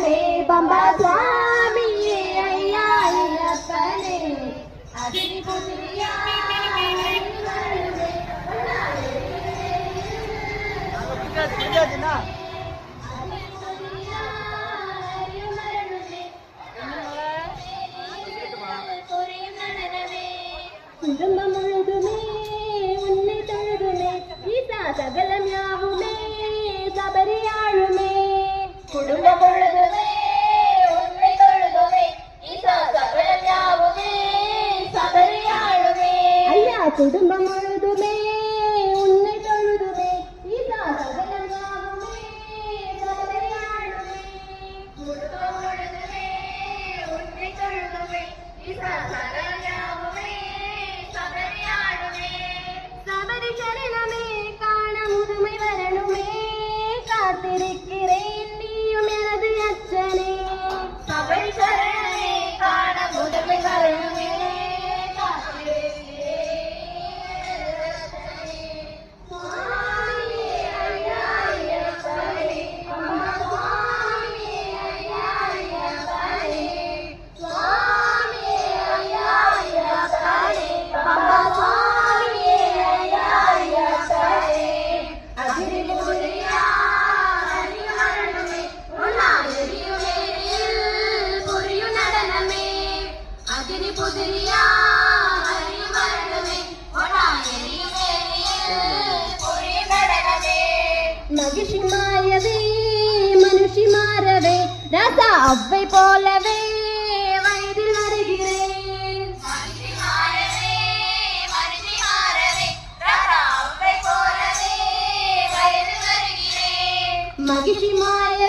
நடனமே பம்பா சுவாமியே ஐயா ஐயப்பனே அதிரி புதிரியா குடும்பம் முழுதுமே உன்னை தொழுதுமே ஈசா சகலம் யாவுமே சபரியாழுமே குடும்பம் முழுதுமே உன்னை தொழுதுமே ஈசா சகலம் யாவுமே சபரியாழுமே ஐயா குடும்பம் முழுதுமே உன்னை தொழுதுமே ஈசா சகலம் யாவுமே சபரியாழுமே குடும்பம் முழுதுமே உன்னை தொழுதுமே ஈசா சகலம் யாவுமே சபரி சரணமே காண முதுமை வரணுமே காத்திருக்கிறேன் நீயும் எனது அச்சனே சபரி சரணமே காண முதுமை வரணுமே மகிழ்ச்சி மாயவே மனுஷி மாறவே ரசா அவ்வை போலவே வயதில் வருகிறேன் மகிழ்ச்சி மாய